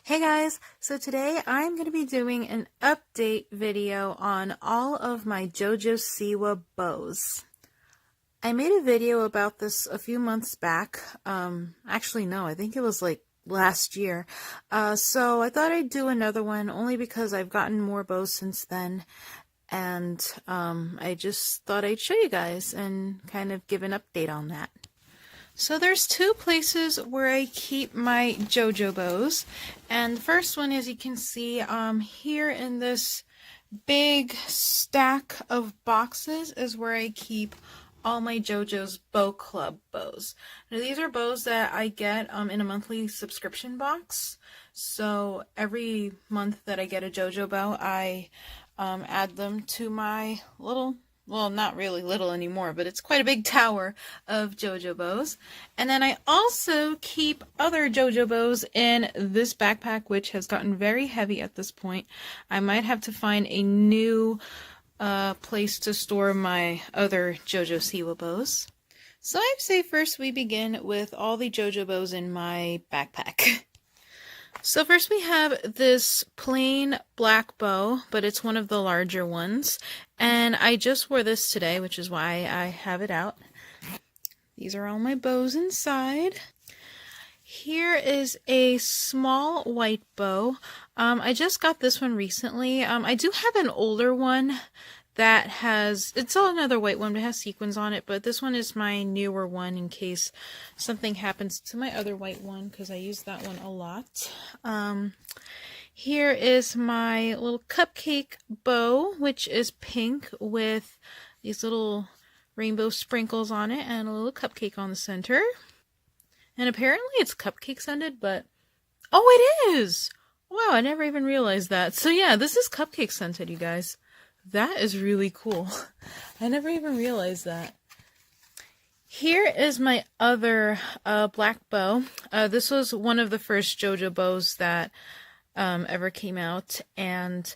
Hey guys, so today I'm going to be doing an update video on all of my JoJo Siwa bows. I made a video about this a few months back. Actually no, I think it was like last year. So I thought I'd do another one only because I've gotten more bows since then. And I just thought I'd show you guys and kind of give an update on that. So there's two places where I keep my JoJo bows, and the first one, as you can see, here in this big stack of boxes is where I keep all my JoJo's Bow Club bows. Now these are bows that I get in a monthly subscription box, so every month that I get a JoJo bow, I add them to my little, well, not really little anymore, but it's quite a big tower of JoJo bows. And then I also keep other JoJo bows in this backpack, which has gotten very heavy at this point. I might have to find a new place to store my other JoJo Siwa bows. So I'd say first we begin with all the JoJo bows in my backpack. So first we have this plain black bow, but it's one of the larger ones. And I just wore this today, which is why I have it out. These are all my bows inside. Here is a small white bow. I just got this one recently. I do have an older one that has, it's another white one, but it has sequins on it, but this one is my newer one in case something happens to my other white one, because I use that one a lot. Here is my little cupcake bow, which is pink with these little rainbow sprinkles on it and a little cupcake on the center. And apparently it's cupcake scented, but oh, it is! Wow, I never even realized that. So yeah, this is cupcake scented, you guys. That is really cool. I never even realized that. Here is my other black bow. This was one of the first JoJo bows that ever came out, and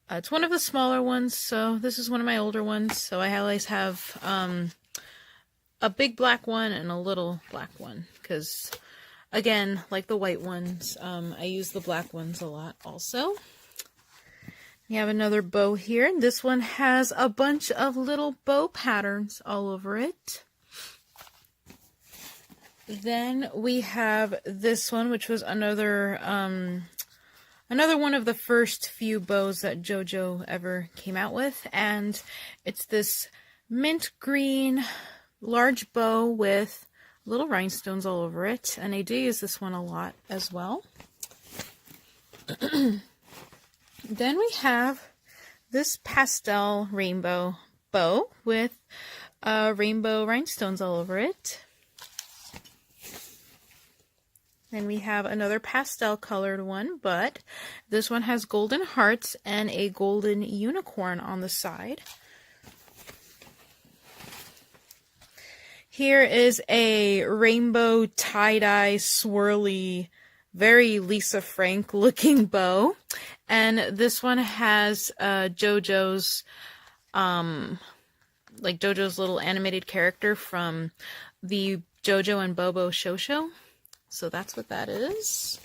it's one of the smaller ones, so this is one of my older ones. So I always have a big black one and a little black one, because again, like the white ones, I use the black ones a lot also. We have another bow here. This one has a bunch of little bow patterns all over it. Then we have this one, which was another one of the first few bows that JoJo ever came out with, and it's this mint green large bow with little rhinestones all over it, and I do use this one a lot as well. Then we have this pastel rainbow bow with rainbow rhinestones all over it. Then we have another pastel colored one, but this one has golden hearts and a golden unicorn on the side. Here is a rainbow tie-dye swirly, very Lisa Frank looking bow. And this one has JoJo's, like JoJo's little animated character from the JoJo and Bobo show. So that's what that is.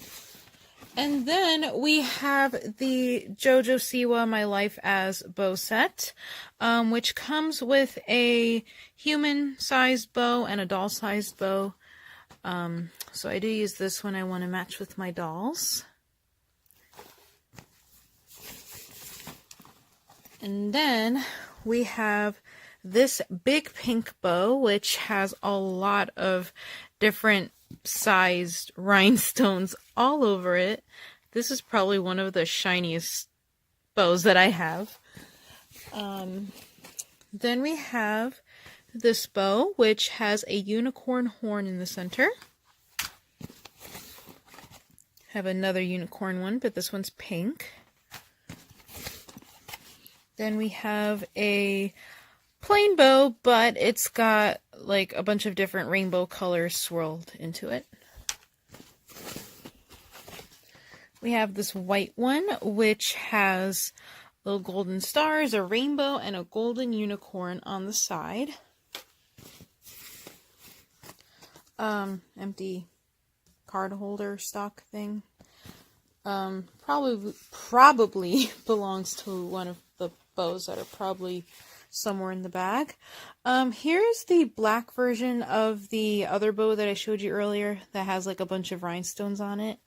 And then we have the JoJo Siwa My Life as bow set, which comes with a human-sized bow and a doll-sized bow. So I do use this when I want to match with my dolls. And then we have this big pink bow, which has a lot of different sized rhinestones all over it. This is probably one of the shiniest bows that I have. Then we have this bow, which has a unicorn horn in the center. Have another unicorn one, but this one's pink. Then we have a plain bow, but it's got like a bunch of different rainbow colors swirled into it. We have this white one, which has little golden stars, a rainbow, and a golden unicorn on the side. Empty card holder stock thing. Probably belongs to one of the bows that are probably somewhere in the bag. Here's the black version of the other bow that I showed you earlier that has like a bunch of rhinestones on it.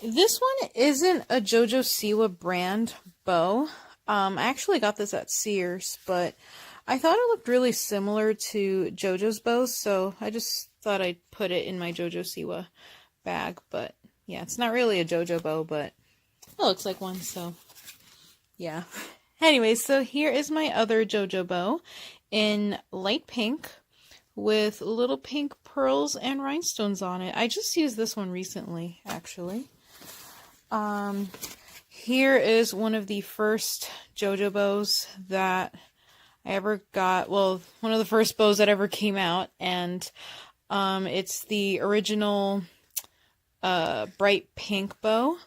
This one isn't a JoJo Siwa brand bow. I actually got this at Sears, but I thought it looked really similar to JoJo's bows, so I just thought I'd put it in my JoJo Siwa bag. But yeah, it's not really a JoJo bow, but it looks like one, so yeah. Anyway, so here is my other JoJo bow in light pink with little pink pearls and rhinestones on it. I just used this one recently, actually. Here is one of the first JoJo bows that I ever got. Well, one of the first bows that ever came out, and it's the original bright pink bow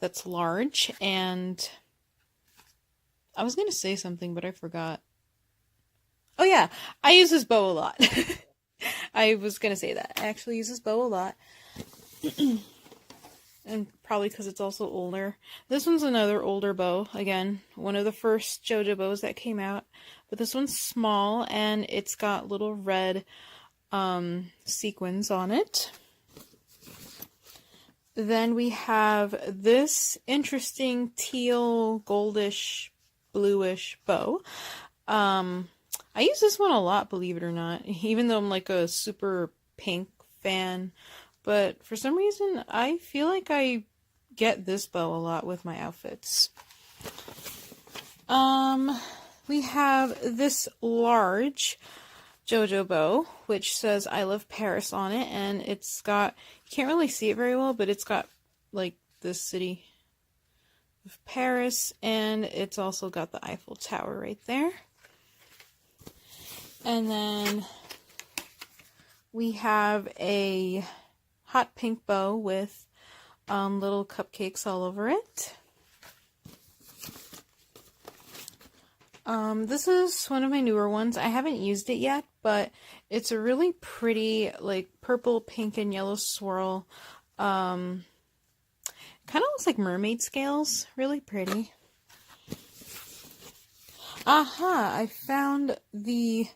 that's large, and I was going to say something, but I forgot. Oh yeah, I use this bow a lot. I was going to say that. I actually use this bow a lot. And probably because it's also older. This one's another older bow. Again, one of the first JoJo bows that came out. But this one's small, and it's got little red sequins on it. Then we have this interesting teal, goldish, bluish bow. I use this one a lot, believe it or not, even though I'm like a super pink fan. But for some reason, I feel like I get this bow a lot with my outfits. We have this large JoJo bow, which says I Love Paris on it, and it's got, you can't really see it very well, but it's got like this city of Paris, and it's also got the Eiffel Tower right there. And then we have a hot pink bow with little cupcakes all over it. This is one of my newer ones. I haven't used it yet, but it's a really pretty, like, purple, pink, and yellow swirl. Kind of looks like mermaid scales. Really pretty. Aha! I found the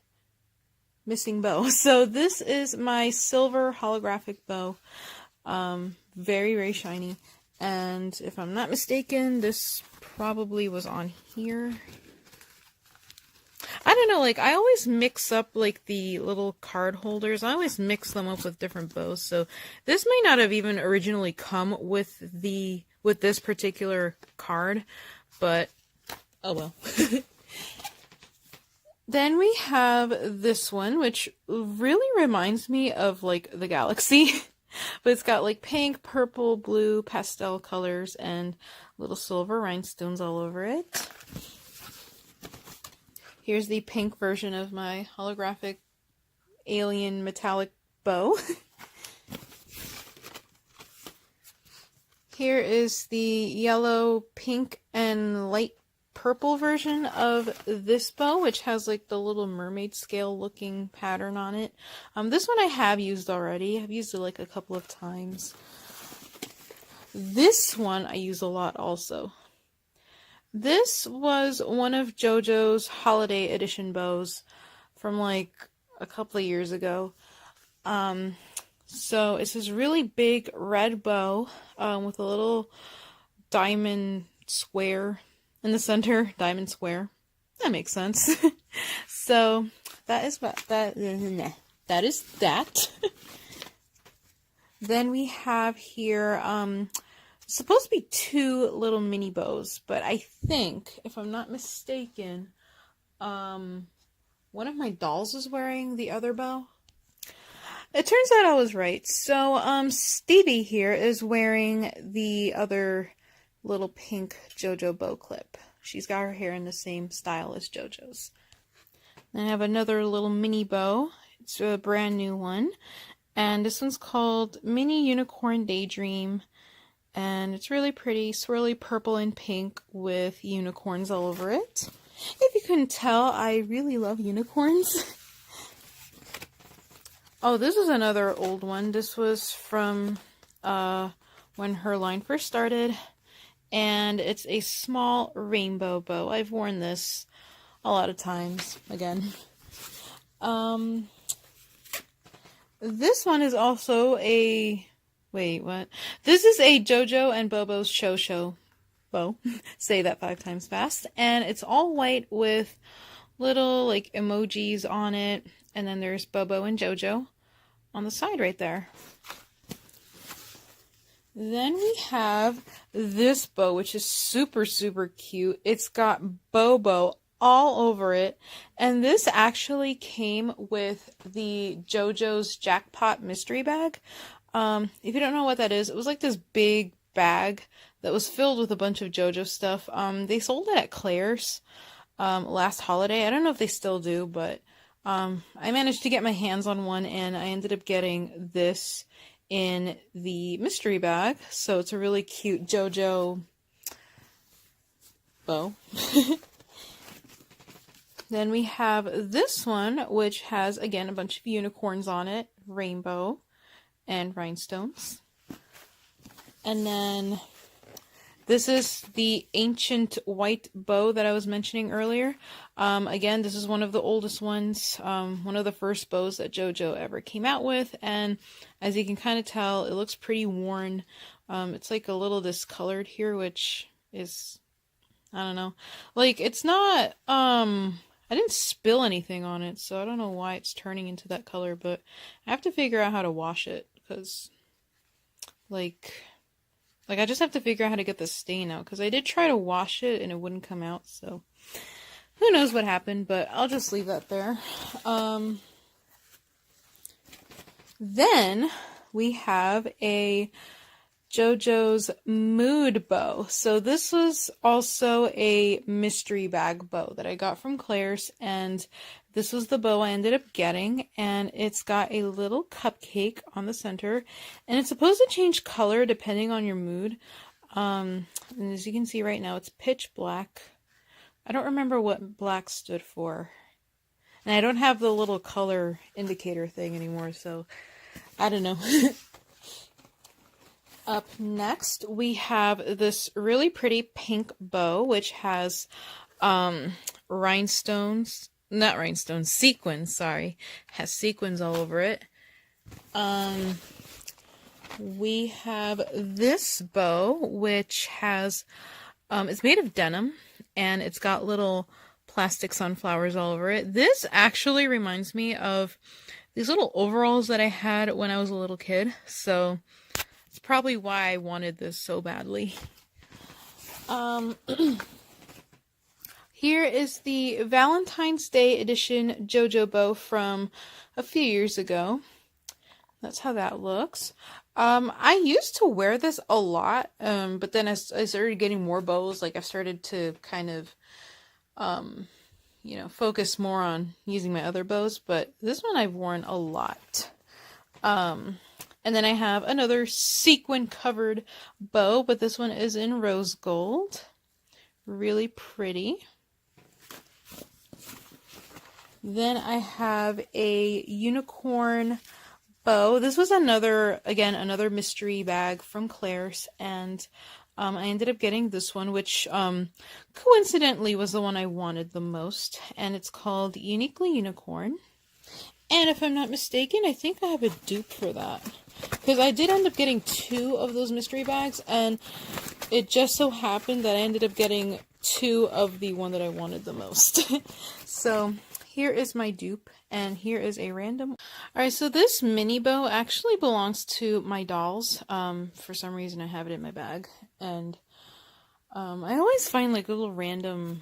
missing bow. So this is my silver holographic bow. Very, very shiny. And if I'm not mistaken, this probably was on here. I don't know, like, I always mix up, like, the little card holders. I always mix them up with different bows, so this may not have even originally come with this particular card, but oh well. Then we have this one, which really reminds me of, like, the galaxy. But it's got, like, pink, purple, blue, pastel colors, and little silver rhinestones all over it. Here's the pink version of my holographic alien metallic bow. Here is the yellow, pink, and light purple version of this bow, which has like the little mermaid scale looking pattern on it. This one I have used already. I've used it like a couple of times. This one I use a lot also. This was one of JoJo's holiday edition bows from like a couple of years ago. So it's this really big red bow with a little diamond square in the center, diamond square. That makes sense. So that is what that is that. Then we have here supposed to be two little mini bows, but I think, if I'm not mistaken, one of my dolls is wearing the other bow. It turns out I was right. So Stevie here is wearing the other little pink JoJo bow clip. She's got her hair in the same style as JoJo's. Then I have another little mini bow. It's a brand new one. And this one's called Mini Unicorn Daydream. And it's really pretty, swirly purple and pink with unicorns all over it. If you couldn't tell, I really love unicorns. Oh, this is another old one. This was from when her line first started, and it's a small rainbow bow. I've worn this a lot of times, again. This one is also a, wait, what? This is a JoJo and Bobo's Show bow. Say that 5 times fast. And it's all white with little like emojis on it. And then there's Bobo and JoJo on the side right there. Then we have this bow, which is super, super cute. It's got Bobo all over it. And this actually came with the JoJo's Jackpot mystery bag. If you don't know what that is, it was like this big bag that was filled with a bunch of JoJo stuff. They sold it at Claire's last holiday. I don't know if they still do, but I managed to get my hands on one, and I ended up getting this in the mystery bag. So it's a really cute JoJo bow. Then we have this one, which has, again, a bunch of unicorns on it, rainbow, and rhinestones. And then this is the ancient white bow that I was mentioning earlier. Again, this is one of the oldest ones, one of the first bows that JoJo ever came out with. And as you can kind of tell, it looks pretty worn. It's like a little discolored here, which is, I don't know. Like, it's not, I didn't spill anything on it, so I don't know why it's turning into that color, but I have to figure out how to wash it, because, like I just have to figure out how to get the stain out, because I did try to wash it and it wouldn't come out, so who knows what happened, but I'll just leave that there. Then we have a JoJo's Mood bow. So this was also a mystery bag bow that I got from Claire's, and this was the bow I ended up getting, and it's got a little cupcake on the center, and it's supposed to change color depending on your mood. And as you can see right now, it's pitch black. I don't remember what black stood for, and I don't have the little color indicator thing anymore, so I don't know. Up next, we have this really pretty pink bow, which has sequins, sorry. Has sequins all over it. We have this bow, which has, it's made of denim, and it's got little plastic sunflowers all over it. This actually reminds me of these little overalls that I had when I was a little kid, so it's probably why I wanted this so badly. Here is the Valentine's Day edition JoJo bow from a few years ago. That's how that looks. I used to wear this a lot, but then as I started getting more bows, like I've started to kind of, focus more on using my other bows, but this one I've worn a lot. And then I have another sequin-covered bow, but this one is in rose gold. Really pretty. Then I have a unicorn bow. This was another mystery bag from Claire's, and I ended up getting this one, which coincidentally was the one I wanted the most, and it's called Uniquely Unicorn. And if I'm not mistaken, I think I have a dupe for that. Because I did end up getting 2 of those mystery bags, and it just so happened that I ended up getting 2 of the one that I wanted the most. So here is my dupe, and here is a random. Alright, so this mini bow actually belongs to my dolls. For some reason I have it in my bag, and I always find like little random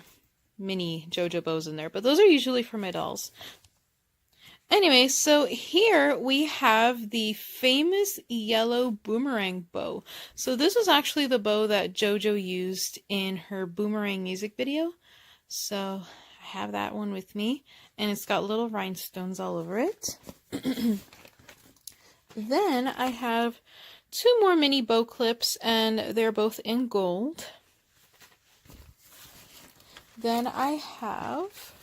mini JoJo bows in there, but those are usually for my dolls. Anyway, so here we have the famous yellow boomerang bow. So this was actually the bow that JoJo used in her boomerang music video. So I have that one with me, and it's got little rhinestones all over it. Then I have 2 more mini bow clips, and they're both in gold. Then I have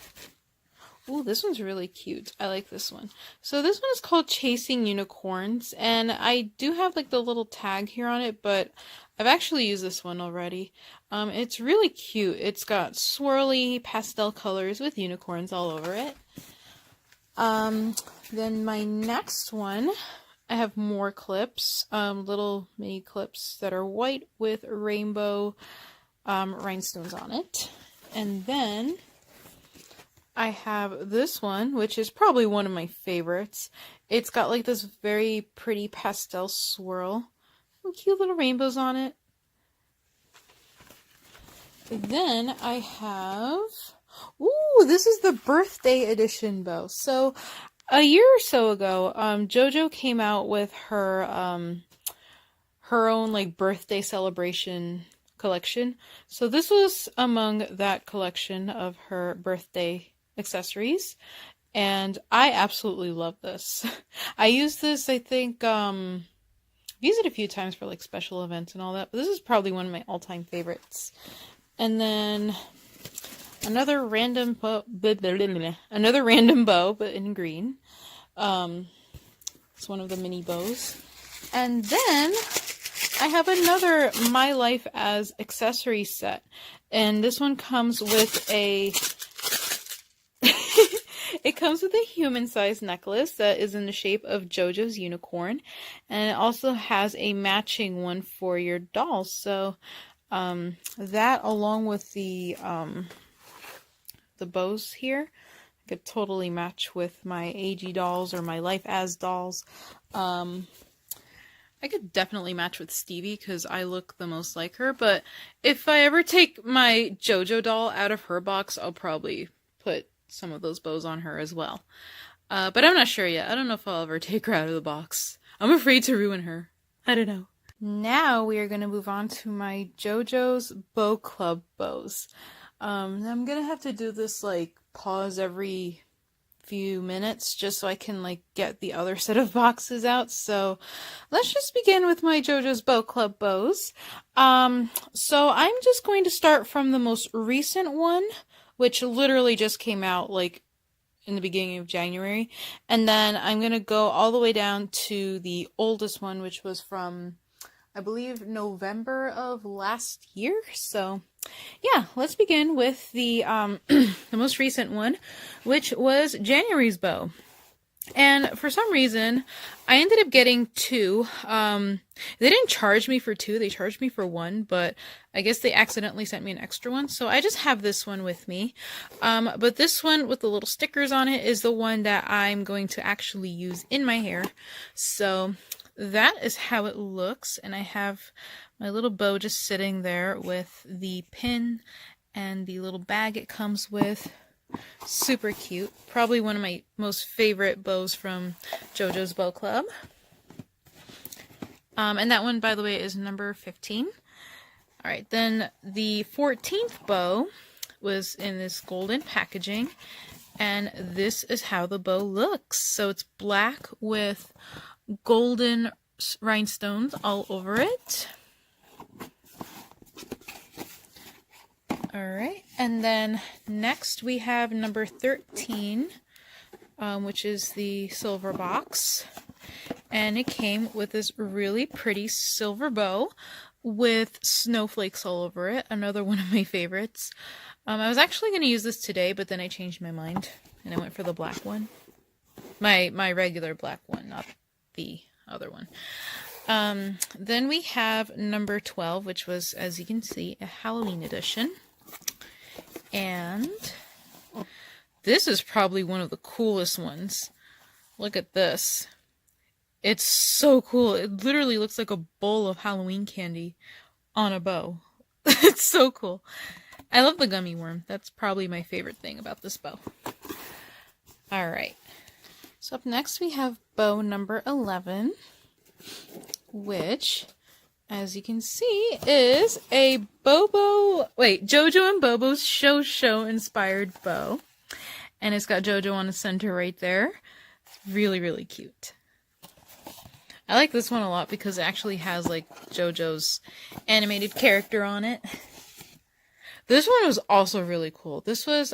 Ooh, this one's really cute. I like this one. So this one is called Chasing Unicorns, and I do have like the little tag here on it, but I've actually used this one already. It's really cute. It's got swirly pastel colors with unicorns all over it. Then my next one, I have more clips, little mini clips that are white with rainbow rhinestones on it. And then I have this one, which is probably one of my favorites. It's got like this very pretty pastel swirl. Some cute little rainbows on it. Then I have... Ooh, this is the birthday edition bow. So, a year or so ago, JoJo came out with her own like birthday celebration collection. So this was among that collection of her birthday accessories, and I absolutely love this. I used this, I think, I've used it a few times for like special events and all that, but this is probably one of my all-time favorites. And then another random bow, but in green. It's one of the mini bows. And then I have another My Life as accessory set, and this one comes with a it comes with a human-sized necklace that is in the shape of JoJo's unicorn, and it also has a matching one for your dolls. So that, along with the bows here, could totally match with my AG dolls or my Life as dolls. I could definitely match with Stevie because I look the most like her, but if I ever take my JoJo doll out of her box, I'll probably put some of those bows on her as well. But I'm not sure yet. I don't know if I'll ever take her out of the box. I'm afraid to ruin her. I don't know. Now we are going to move on to my JoJo's Bow Club bows. I'm going to have to do this, like, pause every few minutes just so I can, like, get the other set of boxes out. So let's just begin with my JoJo's Bow Club bows. So I'm just going to start from the most recent one, which literally just came out, like, in the beginning of January. And then I'm going to go all the way down to the oldest one, which was from, I believe, November of last year. So yeah, let's begin with the the most recent one, which was January's bow. And for some reason, I ended up getting two. They didn't charge me for two, they charged me for one, but I guess they accidentally sent me an extra one, so I just have this one with me. But this one with the little stickers on it is the one that I'm going to actually use in my hair. So that is how it looks, and I have my little bow just sitting there with the pin and the little bag it comes with. Super cute. Probably one of my most favorite bows from JoJo's Bow Club. And that one, by the way, is number 15. Alright, then the 14th bow was in this golden packaging, and this is how the bow looks. So it's black with golden rhinestones all over it. Alright, and then next we have number 13, which is the silver box. And it came with this really pretty silver bow with snowflakes all over it. Another one of my favorites. I was actually going to use this today, but then I changed my mind and I went for the black one. My regular black one, not the other one. Then we have number 12, which was, as you can see, a Halloween edition. And this is probably one of the coolest ones. Look at this. It's so cool. It literally looks like a bowl of Halloween candy on a bow. It's so cool. I love the gummy worm. That's probably my favorite thing about this bow. Alright. So up next we have bow number 11, which, as you can see, is a JoJo and Bobo's show inspired bow. And it's got JoJo on the center right there. It's really, really cute. I like this one a lot because it actually has like JoJo's animated character on it. This one was also really cool. This was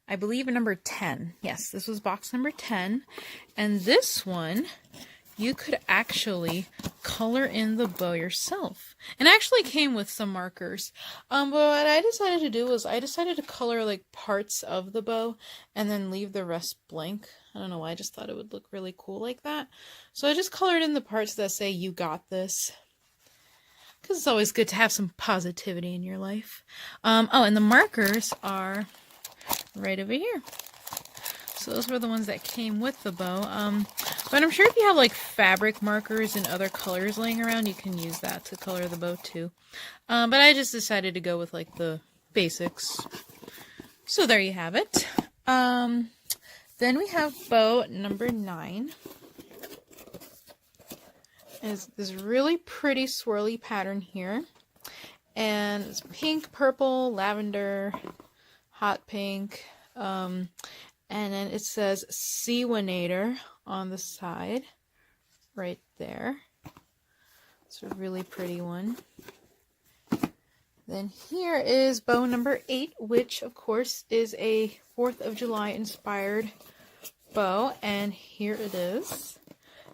I believe number 10. Yes, this was box number 10. And this one, you could actually color in the bow yourself. And actually came with some markers. But what I decided to do was I decided to color like parts of the bow and then leave the rest blank. I don't know why, I just thought it would look really cool like that. So I just colored in the parts that say "you got this." Because it's always good to have some positivity in your life. Oh, and the markers are right over here. So those were the ones that came with the bow. But I'm sure if you have like fabric markers and other colors laying around, you can use that to color the bow too. But I just decided to go with like the basics. So there you have it. Then we have bow number 9. Is this really pretty swirly pattern here. And it's pink, purple, lavender, hot pink. And then it says Siwanator on the side, right there. It's a really pretty one. Then here is bow number 8, which of course is a 4th of July inspired bow. And here it is.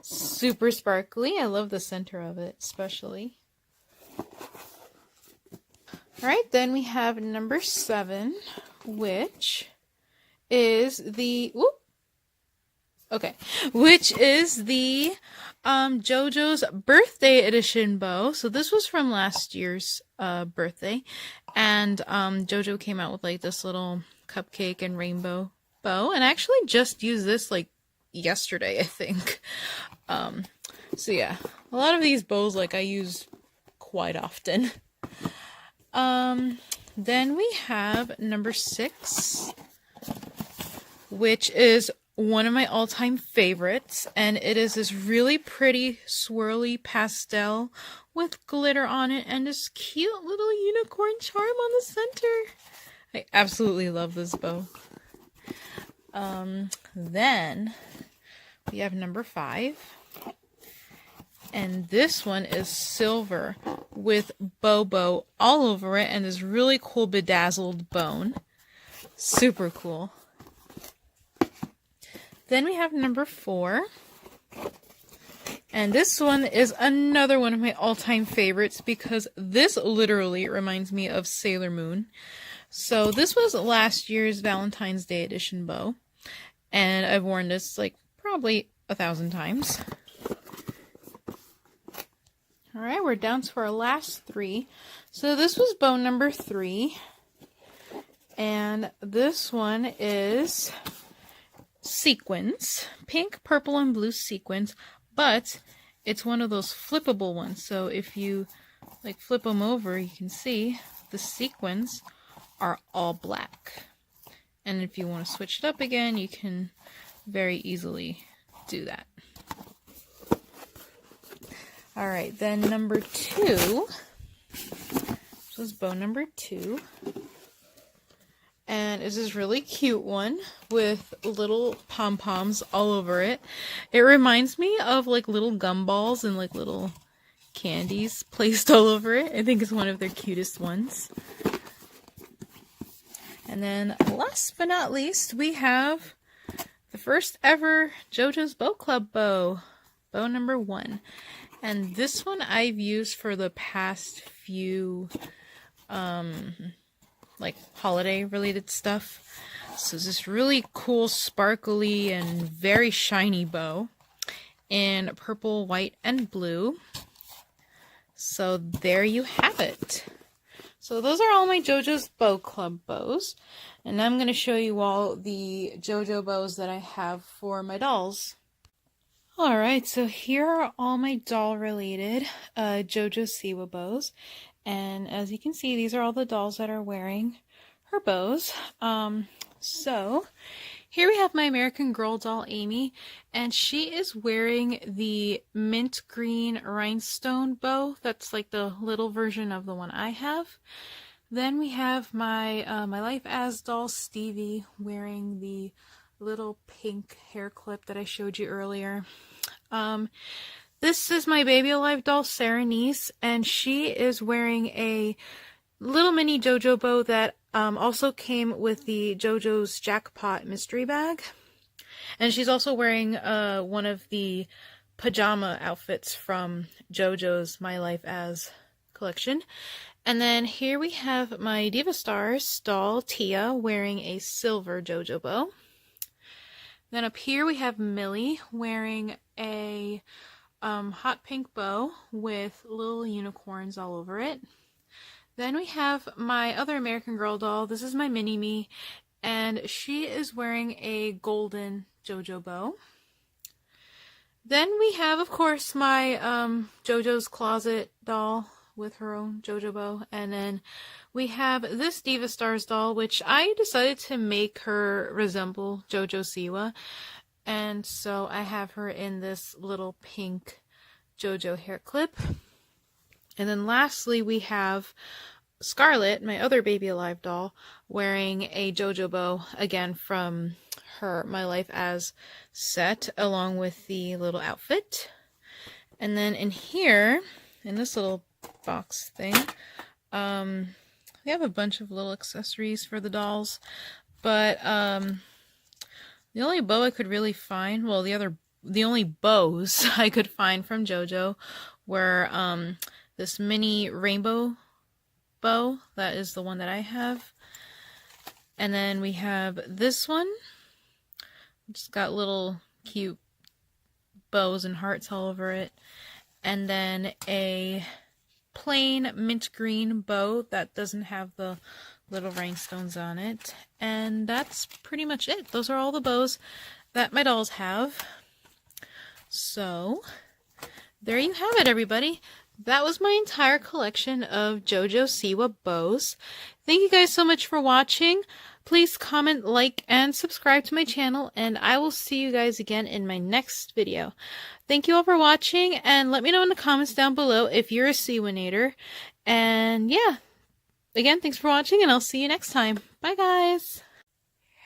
Super sparkly. I love the center of it, especially. Alright, then we have number 7, which is the JoJo's birthday edition bow. So this was from last year's birthday, and JoJo came out with like this little cupcake and rainbow bow, and I actually just used this like yesterday, I think. So yeah, a lot of these bows like I use quite often. Then we have number 6, which is one of my all-time favorites, and it is this really pretty swirly pastel with glitter on it and this cute little unicorn charm on the center. I absolutely love this bow. Then we have number 5, and this one is silver with bow all over it and this really cool bedazzled bone. Super cool. Then we have number 4, and this one is another one of my all-time favorites because this literally reminds me of Sailor Moon. So this was last year's Valentine's Day edition bow, and I've worn this like probably 1,000 times. Alright, we're down to our last 3. So this was bow number 3, and this one is sequins, pink, purple, and blue sequins, but it's one of those flippable ones. So if you like flip them over, you can see the sequins are all black. And if you want to switch it up again, you can very easily do that. Alright, then number 2. This was bow number 2. And it's this really cute one with little pom-poms all over it. It reminds me of like little gumballs and like little candies placed all over it. I think it's one of their cutest ones. And then last but not least, we have the first ever JoJo's Bow Club bow. Bow number 1. And this one I've used for the past few like holiday related stuff. So it's this really cool, sparkly, and very shiny bow in purple, white, and blue. So there you have it. So those are all my JoJo's Bow Club bows. And I'm going to show you all the JoJo bows that I have for my dolls. Alright, so here are all my doll related JoJo Siwa bows. And as you can see, these are all the dolls that are wearing her bows. So here we have my American Girl doll, Amy, and she is wearing the mint green rhinestone bow. That's like the little version of the one I have. Then we have my my Life as doll, Stevie, wearing the little pink hair clip that I showed you earlier. This is my Baby Alive doll, Sarah Niece, and she is wearing a little mini JoJo bow that Also came with the JoJo's Jackpot mystery bag. And she's also wearing one of the pajama outfits from JoJo's My Life As collection. And then here we have my Diva Stars doll, Tia, wearing a silver JoJo bow. Then up here we have Millie wearing a hot pink bow with little unicorns all over it. Then we have my other American Girl doll. This is my Mini-Me, and she is wearing a golden JoJo bow. Then we have, of course, my JoJo's Closet doll with her own JoJo bow. And then we have this Diva Stars doll, which I decided to make her resemble JoJo Siwa. And so I have her in this little pink JoJo hair clip. And then lastly, we have Scarlet, my other Baby Alive doll, wearing a JoJo bow, again from her My Life As set, along with the little outfit. And then in here, in this little box thing, we have a bunch of little accessories for the dolls, but the only bow I could really find, well, the only bows I could find from JoJo were this mini rainbow bow. That is the one that I have. And then we have this one. It's got little cute bows and hearts all over it. And then a plain mint green bow that doesn't have the little rhinestones on it. And that's pretty much it. Those are all the bows that my dolls have. So there you have it, everybody. That was my entire collection of JoJo Siwa bows. Thank you guys so much for watching. Please comment, like, and subscribe to my channel, and I will see you guys again in my next video. Thank you all for watching, and let me know in the comments down below if you're a Siwanator. And yeah, again, thanks for watching, and I'll see you next time. Bye, guys!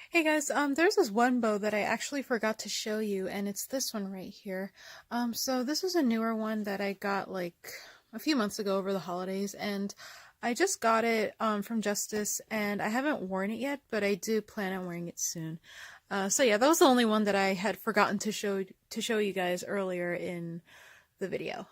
Hey guys, there's this one bow that I actually forgot to show you, and it's this one right here. So this is a newer one that I got like a few months ago over the holidays, and I just got it from Justice, and I haven't worn it yet, but I do plan on wearing it soon. So yeah, that was the only one that I had forgotten to show you guys earlier in the video.